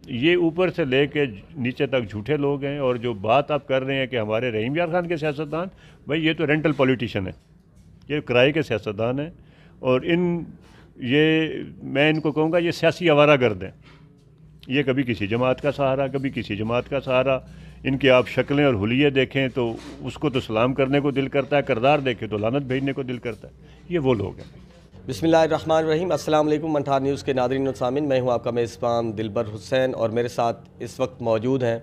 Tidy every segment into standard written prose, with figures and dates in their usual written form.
ये ऊपर से लेके नीचे तक झूठे लोग हैं। और जो बात आप कर रहे हैं कि हमारे रहीम यार खान के सियासतदान, भाई ये तो रेंटल पॉलिटिशियन है, ये किराए के सियासतदान हैं। और मैं इनको कहूँगा ये सियासी आवारागर्द हैं। ये कभी किसी जमात का सहारा, कभी किसी जमात का सहारा। इनकी आप शक्लें और हुलिये देखें तो उसको तो सलाम करने को दिल करता है, किरदार देखें तो लानत भेजने को दिल करता है। ये वो लोग हैं। बिस्मिल्लाहिर्रहमानिर्रहीम। अस्सलाम वालेकुम मंठार न्यूज़ के नादरीन और सामिन, मैं हूं आपका मेज़बान दिलबर हुसैन और मेरे साथ इस वक्त मौजूद हैं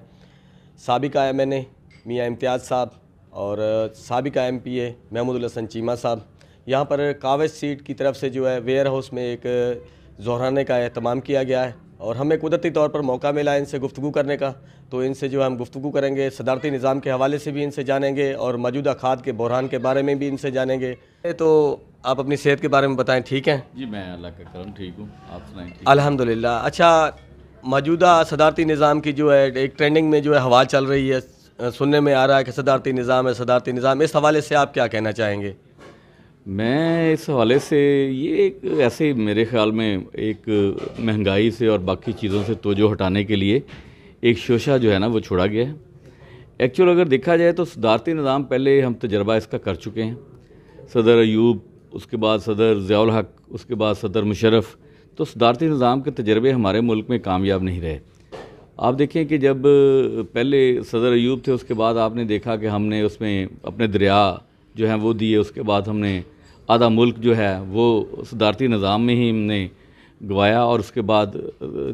साबिका MNA मियाँ इम्तियाज़ साहब और साबिका MPA महमूदुल हसन चीमा साहब। यहाँ पर कावज सीट की तरफ से जो है वेयर हाउस में एक ज़ोहराने का एहतमाम किया गया है और हमें कुदरती तौर पर मौका मिला है इनसे गुफ्तगू करने का। तो इनसे जो हम गुफ्तगू करेंगे, सदारती निज़ाम के हवाले से भी इनसे जानेंगे और मौजूदा खाद के बहरान के बारे में भी इनसे जानेंगे। तो आप अपनी सेहत के बारे में बताएं। ठीक हैं जी? मैं अल्लाह का करम ठीक हूँ, आप सुनाएं? अल्हम्दुलिल्लाह। अच्छा, मौजूदा सदारती निज़ाम की जो है एक ट्रेंडिंग में जो है हवा चल रही है, सुनने में आ रहा है कि सदारती निज़ाम है, सदारती निज़ाम, इस हवाले से आप क्या कहना चाहेंगे? मैं इस हवाले से ये एक ऐसे मेरे ख़्याल में एक महंगाई से और बाकी चीज़ों से तवज्जो हटाने के लिए एक शोशा जो है ना वो छोड़ा गया है। एक्चुअल अगर देखा जाए तो सदारती निज़ाम पहले हम तजर्बा इसका कर चुके हैं। सदर अयूब, उसके बाद सदर ज़ियाउल हक, उसके बाद सदर मुशर्रफ। तो सदारती निज़ाम के तजर्बे हमारे मुल्क में कामयाब नहीं रहे। आप देखें कि जब पहले सदर अयूब थे, उसके बाद आपने देखा कि हमने उसमें अपने दरिया जो हैं वो दिए, उसके बाद हमने आधा मुल्क जो है वो सदारती निज़ाम में ही हमने गवाया। और उसके बाद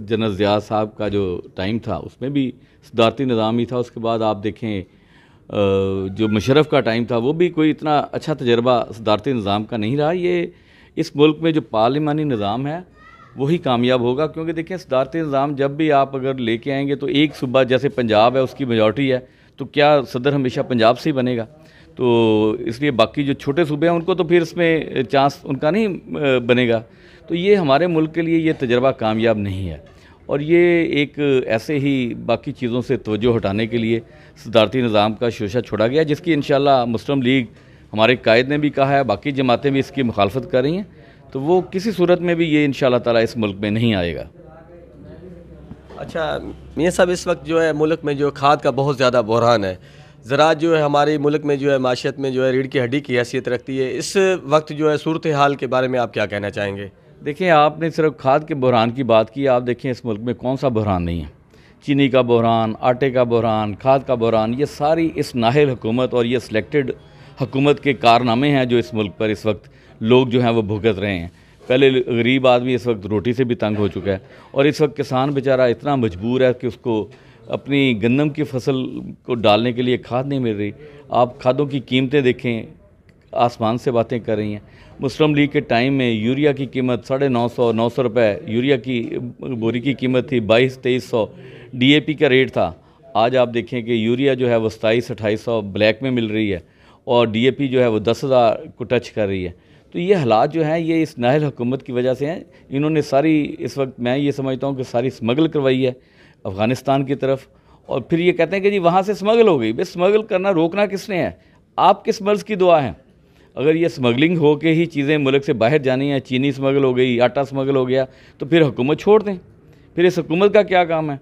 जनरल ज़िया साहब का जो टाइम था उसमें भी सदारती निज़ाम ही था। उसके बाद आप देखें जो मुशर्रफ का टाइम था वो भी कोई इतना अच्छा तजर्बा सदारती निज़ाम का नहीं रहा। ये इस मुल्क में जो पार्लिमानी निज़ाम है वही कामयाब होगा, क्योंकि देखिए सदारती निज़ाम जब भी आप अगर लेके आएंगे तो एक सूबा जैसे पंजाब है उसकी मेजॉरिटी है, तो क्या सदर हमेशा पंजाब से ही बनेगा? तो इसलिए बाकी जो छोटे सूबे हैं उनको तो फिर इसमें चांस उनका नहीं बनेगा। तो ये हमारे मुल्क के लिए ये तजर्बा कामयाब नहीं है। और ये एक ऐसे ही बाकी चीज़ों से तवज्जो हटाने के लिए सदारती निज़ाम का शोशा छोड़ा गया, जिसकी इंशाल्लाह मुस्लिम लीग हमारे कायद ने भी कहा है, बाकी जमातें भी इसकी मुखालफत कर रही हैं। तो वो किसी सूरत में भी ये इंशाल्लाह ताला इस मुल्क में नहीं आएगा। अच्छा मियाँ साहब, इस वक्त जो है मुल्क में जो खाद का बहुत ज़्यादा बहरान है, ज़राअत जो है हमारे मुल्क में जो है माशियत में जो है रीढ़ की हड्डी की हैसियत रखती है। इस वक्त जो है सूरत हाल के बारे में आप क्या कहना चाहेंगे? देखिए, आपने सिर्फ खाद के बहरान की बात की, आप देखें इस मुल्क में कौन सा बहरान नहीं है। चीनी का बहरान, आटे का बहरान, खाद का बहरान, ये सारी इस नाहिल हुकूमत और ये सिलेक्टेड हुकूमत के कारनामे हैं जो इस मुल्क पर इस वक्त लोग जो हैं वो भुगत रहे हैं। पहले गरीब आदमी इस वक्त रोटी से भी तंग हो चुका है और इस वक्त किसान बेचारा इतना मजबूर है कि उसको अपनी गंदम की फसल को डालने के लिए खाद नहीं मिल रही। आप खादों की कीमतें देखें, आसमान से बातें कर रही हैं। मुस्लिम लीग के टाइम में यूरिया की कीमत 950 रुपये यूरिया की बोरी की कीमत थी, 2200-2300 DAP का रेट था। आज आप देखें कि यूरिया जो है वो 2700-2800 ब्लैक में मिल रही है और DAP जो है वो 10,000 को टच कर रही है। तो ये हालात जो हैं ये इस नाहिल हुकूमत की वजह से हैं। इन्होंने सारी इस वक्त मैं ये समझता हूँ कि सारी स्मगल करवाई है अफ़गानिस्तान की तरफ, और फिर ये कहते हैं कि जी वहाँ से स्मगल हो गई। बस स्मगल करना रोकना किसने है? आप किस मर्ज़ की दुआ है? अगर ये स्मगलिंग हो के ही चीज़ें मुल्क से बाहर जानी है, चीनी स्मगल हो गई, आटा स्मगल हो गया, तो फिर हुकूमत छोड़ दें। फिर इस हुकूमत का क्या काम है?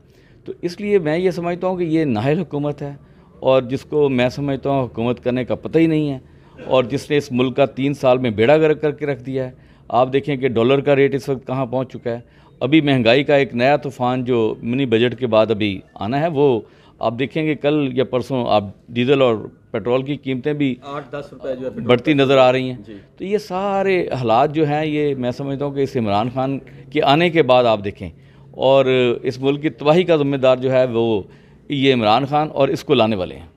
तो इसलिए मैं ये समझता हूँ कि ये नाहिल हुकूमत है और जिसको मैं समझता हूँ हुकूमत करने का पता ही नहीं है और जिसने इस मुल्क का 3 साल में बेड़ा गर्क करके रख दिया है। आप देखें कि डॉलर का रेट इस वक्त कहाँ पहुँच चुका है। अभी महंगाई का एक नया तूफ़ान जो मिनी बजट के बाद अभी आना है, वो आप देखेंगे कल या परसों आप डीजल और पेट्रोल की कीमतें भी 8-10 रुपये जो है बढ़ती नज़र आ रही हैं। तो ये सारे हालात जो हैं ये मैं समझता हूँ कि इस इमरान खान के आने के बाद आप देखें और इस मुल्क की तबाही का ज़िम्मेदार जो है वो ये इमरान खान और इसको लाने वाले हैं।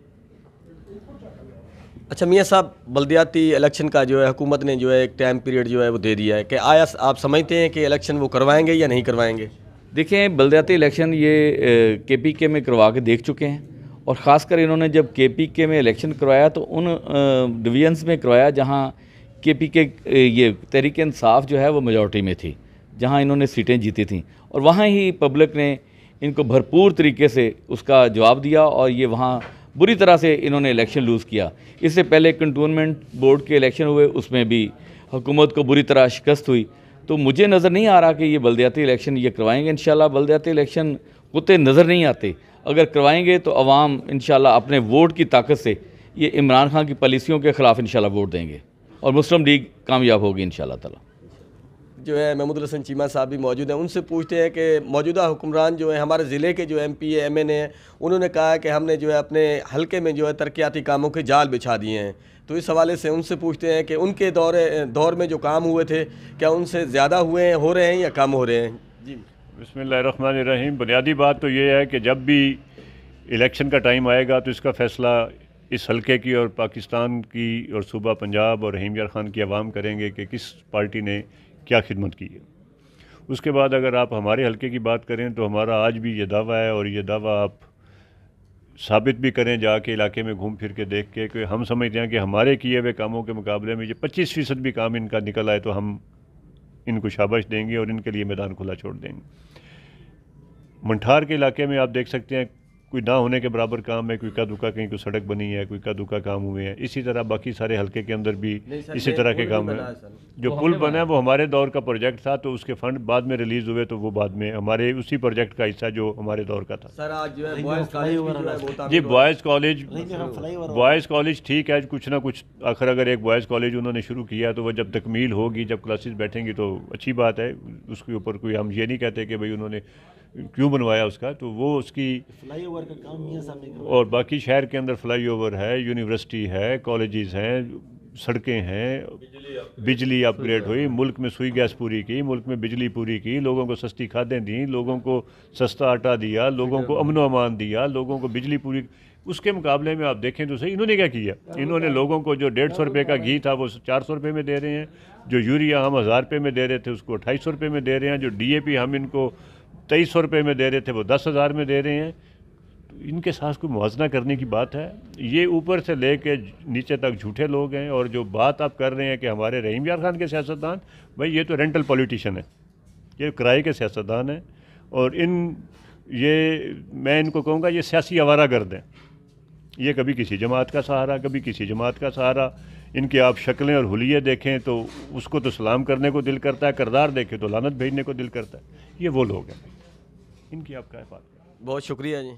अच्छा मियाँ साहब, बल्दियाती इलेक्शन का जो है हुकूमत ने जो है एक टाइम पीरियड जो है वो दे दिया है कि आया आप समझते हैं कि इलेक्शन वो करवाएंगे या नहीं करवाएंगे? देखें, बल्दियाती इलेक्शन ये KPK में करवा के देख चुके हैं और ख़ासकर इन्होंने जब KPK में इलेक्शन करवाया तो उन डिवीजन्स में करवाया जहां KPK ये तहरीक इंसाफ जो है वो मेजॉरिटी में थी, जहां इन्होंने सीटें जीती थी और वहां ही पब्लिक ने इनको भरपूर तरीके से उसका जवाब दिया और ये वहाँ बुरी तरह से इन्होंने इलेक्शन लूज़ किया। इससे पहले कंटोनमेंट बोर्ड के इलेक्शन हुए, उसमें भी हुकूमत को बुरी तरह शिकस्त हुई। तो मुझे नज़र नहीं आ रहा कि ये बल्दियाती इलेक्शन ये करवाएंगे। इंशाल्लाह बल्दियाती इलेक्शन होते नज़र नहीं आते, अगर करवाएंगे तो अवाम इंशाल्लाह अपने वोट की ताकत से ये इमरान खान की पॉलिसियों के ख़िलाफ़ इंशाल्लाह वोट देंगे और मुस्लिम लीग कामयाब होगी इंशाल्लाह ताला। जो है महमूद हसन चीमा साहब भी मौजूद हैं, उनसे पूछते हैं कि मौजूदा हुक्मरान जो है हमारे ज़िले के जो MP है MN है, उन्होंने कहा है कि हमने जो है अपने हलके में जो है तरक्याती कामों के जाल बिछा दिए हैं। तो इस हवाले से उनसे पूछते हैं कि उनके दौर में जो काम हुए थे क्या उनसे ज़्यादा हुए हैं, हो रहे हैं या कम हो रहे हैं? जी बिस्मिल्लाहिर्रहमानिर्रहीम। बुनियादी बात तो ये है कि जब भी इलेक्शन का टाइम आएगा तो इसका फ़ैसला इस हलके की और पाकिस्तान की और सूबा पंजाब और रहीम यार ख़ान की आवाम करेंगे कि किस पार्टी ने क्या खिदमत की है। उसके बाद अगर आप हमारे हलके की बात करें तो हमारा आज भी ये दावा है और ये दावा आप साबित भी करें जाके इलाके में घूम फिर के देख के कि हम समझते हैं कि हमारे किए हुए कामों के मुकाबले में ये 25% भी काम इनका निकल आए तो हम इनको शाबाश देंगे और इनके लिए मैदान खुला छोड़ देंगे। मंठार के इलाके में आप देख सकते हैं कोई ना होने के बराबर काम है, कोई का दुका कहीं कोई सड़क बनी है, कोई का दुका काम हुए हैं। इसी तरह बाकी सारे हलके के अंदर भी इसी तरह के काम हैं। जो पुल बना है वो हमारे दौर का प्रोजेक्ट था, तो उसके फंड बाद में रिलीज़ हुए तो वो बाद में हमारे उसी प्रोजेक्ट का हिस्सा जो हमारे दौर का था। सर आज जो है बॉयज़ कॉलेज ठीक है, कुछ ना कुछ आखिर अगर एक बॉयज़ कॉलेज उन्होंने शुरू किया तो वह जब तकमील होगी, जब क्लासेस बैठेंगी तो अच्छी बात है। उसके ऊपर कोई हम ये नहीं कहते कि भाई उन्होंने क्यों बनवाया उसका, तो वो उसकी फ्लाईओवर का काम मियां साहब ने करवाया। और बाकी शहर के अंदर फ्लाईओवर है, यूनिवर्सिटी है, कॉलेजेस हैं, सड़कें हैं, बिजली अपग्रेड हुई, मुल्क में सुई गैस पूरी की, मुल्क में बिजली पूरी की, लोगों को सस्ती खादें दी, लोगों को सस्ता आटा दिया, लोगों को अमन अमान दिया, लोगों को बिजली पूरी। उसके मुकाबले में आप देखें तो सही इन्होंने क्या किया। इन्होंने लोगों को जो 150 रुपये का घी था वो 400 रुपये में दे रहे हैं, जो यूरिया हम 1000 रुपये में दे रहे थे उसको 2800 रुपये में दे रहे हैं, जो DAP हम इनको 2300 रुपये में दे रहे थे वो 10,000 में दे रहे हैं। तो इनके साथ कोई मुआवजा करने की बात है? ये ऊपर से लेके नीचे तक झूठे लोग हैं। और जो बात आप कर रहे हैं कि हमारे रहीम यार खान के सियासतदान, भाई ये तो रेंटल पॉलिटिशियन है, ये किराए के सियासतदान हैं। और मैं इनको कहूँगा ये सियासी आवारागर्द हैं। ये कभी किसी जमात का सहारा, कभी किसी जमात का सहारा। इनके आप शक्लें और हुलिये देखें तो उसको तो सलाम करने को दिल करता है, किरदार देखें तो लानत भेजने को दिल करता है। ये वो लोग हैं, इनकी आप क्या बात करें। बहुत शुक्रिया जी।